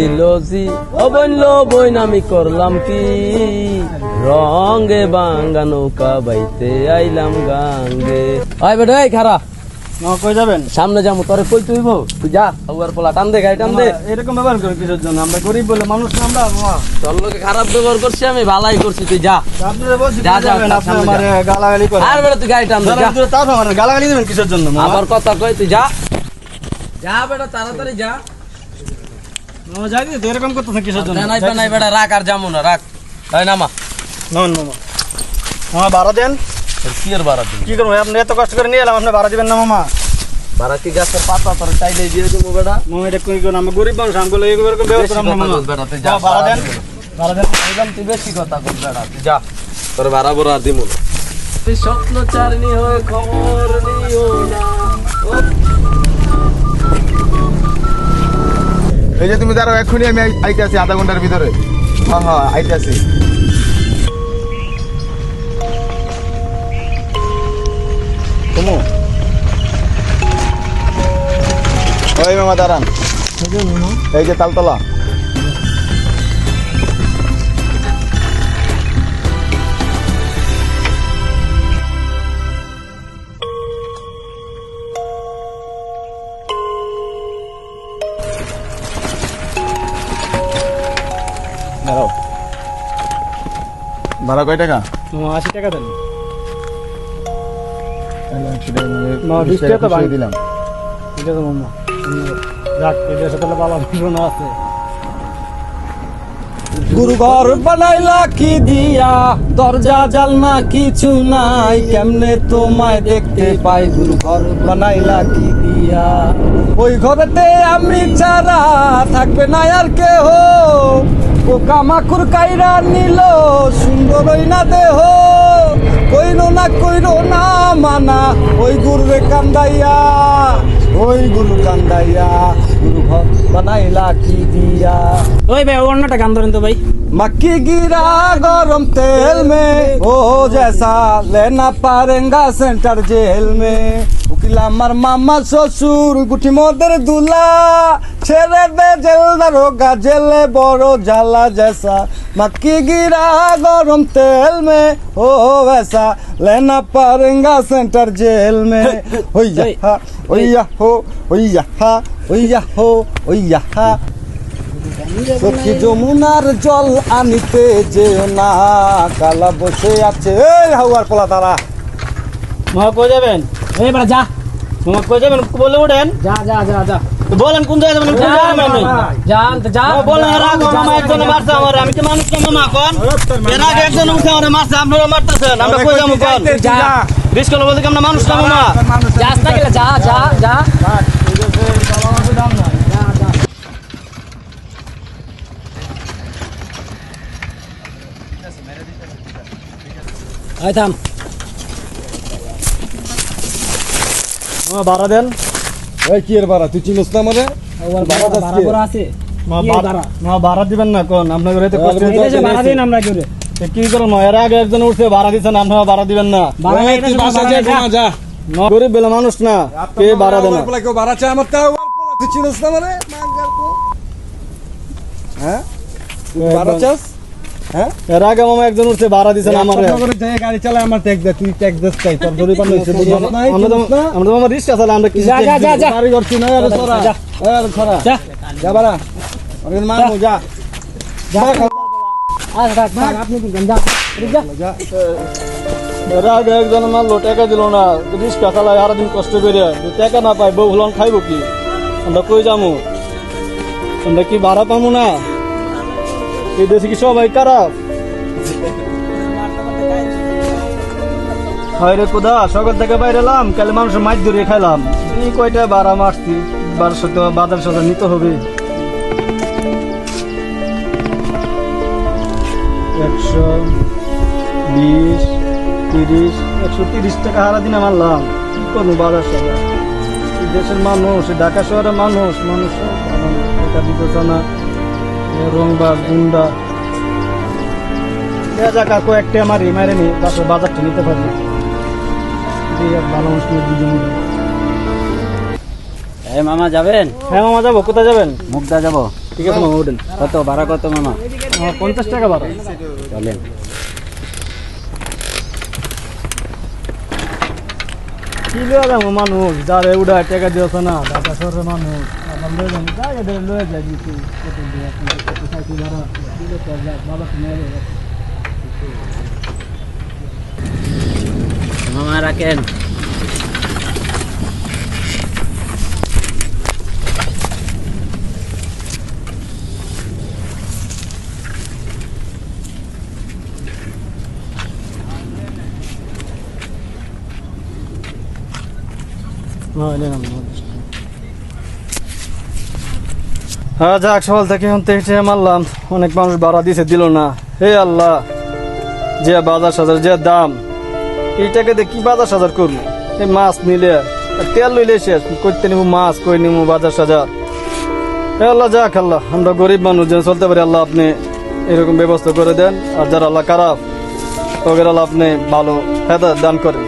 দিল জি ও বইল বইন আমি করলাম কি রঙে বাঙ্গা নৌকা বাইতে আইলাম গাঙ্গে। আয় বেটা এই খারা কই যাবেন? সামনে যাবো তোরে কই তুইব তুই যা আউয়ার পোলা টান দে গাড়ি টান দে। এরকম ব্যবহার করে কিসের জন্য? আমরা গরিব বলে মানুষ না আমরা। তোর লোকে খারাপ ব্যবহার করছি আমি ভালাই করছি তুই যা আপনারা বলছি যা, যা, যাবেন, আপনি সামনে যা। আমারে গালাগালি করেন। আর বেটা তুই গাড়ি টান দে যা। তাও আমার গালাগালি দিবেন কিসের জন্য? আবার কথা কই তুই যা যা বেটা তাড়াতাড়ি যা। মামা যাই তো এরকম করতেছেন কিসের জন্য? নাই নাই বেটা রাখ আর যামু না রাখ। তাই নামা নন মামা, মামা ভাড়া দেন। কি আর বাড়া দিবি কি করবো? আপনি এত কষ্ট করে নিয়ে এলাম, আপনি ভাড়া দিবেন না মামা? বাড়া কি গাছের পাতা তোর চাইলে দিয়ে দেবো বেটা। মামা এটা কই করেন? আমরা গরিব মানুষ, আমগুলো এরকম ব্যবহার করেন না মামা। বেটা তুই যা মামা, ভাড়া দেন, ভাড়া দেন। একদম তুই বেশি কথা কর বেটা তুই যা তোর ভাড়া বড় আর দিমু না। তুই স্বপ্ন চারনি হয়ে খবর নিও না। এই যে তুমি দাঁড়াও, এক্ষুনি আমি আইতে আছি, আধা ঘন্টার ভিতরে। হ্যাঁ হ্যাঁ আইতে আছি। কমু ওই মামা দাঁড়ান, এই যে তালতলা। দাঁড়াও, ভাড়া কয় টাকা? মামা 80 টাকা দেন। 100 টাকা না, 20 টাকা তো খুশি দিলাম। ঠিক আছে মামা, যাক এই দেশে তাহলে ভালো না আছে। গুরু ঘর বানাইলা কি দিয়া, দরজা জালনা কিছু নাই, কেমনে তোমায় দেখতে পাই গুরু ঘর বানাইলা কি দিয়া। ওই ঘরেতে আমি ছাড়া থাকবে না আর কেহ, পোকা মাকুর কাইরা নিল সুন্দর ওই না দেহ। কইরো না মানা ওই গুরুরে কান্দাইয়া, ওই গুরু কান্দাইয়া, গুরু ঘর বানাইলা কি দিয়া। ওই ভাই অন্যটা গান ধরেন তো ভাই। मक्की गिरा गरम तेल में, ओ जैसा लेना पारेगा सेंटर जेल में। उकिला मार मामा ससुर गुटी मोदर दूल्हा, ছেড়ে দে জেল দারোগা জেলে বড় জ্বালা जैसा। मक्की गिरा गरम तेल में, ओ वैसा लेना पारेगा सेंटर जेल में। ओया हा ओया हो ओया हा ओया हो ओया हा। সখী যমুনার জল আনিতে যেও না, কালা বসে আছে। এই হাওয়ার পোলা তারা মামা কই যাবেন? এই বেটা যা মামা কই যাবেন বলে উঠেন। যা যা যা যা তো বলেন কোন জায়গায় যাবেন? কোন জায়গায় যাবেন? জান তো যা মামা বলেন, এর আগে মামা একজন মারছে আমার, আমি তো মানুষ না মামা কোন। এর আগে একজন উঠে আমার মারছে, আপনারা মারতেছেন, আমরা কই যাবো কোন? যা বিশ কিলো বলতে কি আমরা মানুষ না মামা? যাস না গেলে যা যা যা আই থাম। মামা ভাড়া দেন। ওই কি এর ভাড়া? তুই চিনিস না মানে? ভাড়া আছে মামা ভাড়া দিবেন না কোন? আপনার ঘরে তো কষ্ট এই দেশে ভাড়া দিন আমরা করে। তো কি করুন? এর আগে একজন উঠছে ভাড়া দিচ্ছেন, আপনারা ভাড়া দিবেন না? ভাড়া নাই তুই বাসায় যা, যা, যা। গরিব বেলা মানুষ না, কে ভাড়া দেন? আমার পোলা কেউ ভাড়া চায়? আমার তাও আমার পোলা, তুই চিনিস না মানে? হ্যাঁ তুই ভাড়া চাস? হ্যাঁ এর আগে মামা একজন উঠছে ভাড়া দিচ্ছেন আমার। গাড়ি চালায় আমার ট্যাক্স দে, তুই ট্যাক্স দিস তাই তোর জরিমানা হইছে। আমরা তো মামা রিস্কা চালা, আমরা কি যা, যা, যা, যা। গাড়ি করছি না, আরে ছড়া যা। আরে ছড়া যা যা ভাড়া ওরে মারমু যা যা আপনি কি গঞ্জা যা। এর আগে একজন মারলো, টাকা দিল না, রিস্কা চালায় সারাদিন কষ্ট করে, টাকা না পাই বউ হলন খাইব কি? আমরা কই যাবো? আমরা কি ভাড়া পাবো না? এই দেশে কি সবাই খারাপ? হয় রে কোদা, সকাল থেকে বাইরে এলাম, কালে মানুষের মাছ ধরে খাইলাম। এই কয়টা ভাড়া মারছি, 1200 টাকা বাজার সদা নিতে হবে। 120, 30, 130 টাকা হারা দিন মারলাম। কি করবো বাজার সদা? এই দেশের মানুষ, ঢাকা শহরের মানুষ, টাকা দিতেছে না, রংবাজ গুন্ডা। যাক কয়েকটা মারি মারেনি, তারপর বাজারটা নিতে পারি। ভালো মানুষ দুজন। এই মামা যাবেন? হ্যাঁ মামা যাবো। কোথায় যাবেন? মুগদা যাব। ঠিক আছে মামা উঠেন। কত ভাড়া কত মামা? 50 টাকা ভাড়া। চলেন। কি লয়ে যাবো মানুষ যারে উড়া টাকা দিয়েছে না ঢাকা শহরের মানুষ আবার লয়ে যাবো যাই এদের লয়ে যাই দিচ্ছি কত দিয়ে কত সাইকেল ভাড়া দিলে তো যাক বাবা তুমি মামা রাখেন। হ্যাঁ যাক সকাল থেকে এখন থেকে মারলাম অনেক মানুষ ভাড়া দিছে দিল না হে আল্লাহ যে বাজার সাজার যে দাম এই টাকা দিয়ে কি বাজার সাজার করবো এই মাছ নিলে আর তেল লইলে শেষ করতে নিবো মাছ কই নিবো বাজার সাজার হে আল্লাহ যাক আল্লাহ আমরা গরিব মানুষ যেন চলতে পারি আল্লাহ আপনি এরকম ব্যবস্থা করে দেন আর যারা আল্লাহ খারাপ ওদের আল্লাহ আপনি ভালো হেদায়েত দান করেন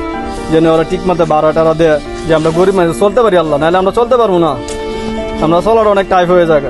যেন ওরা ঠিক মতো ভাড়া টাড়া দেয় যে আমরা গরিব মানুষ চলতে পারি আল্লাহ নাহলে আমরা চলতে পারবো না আমরা চলার অনেক টাইপ হয়ে যাবে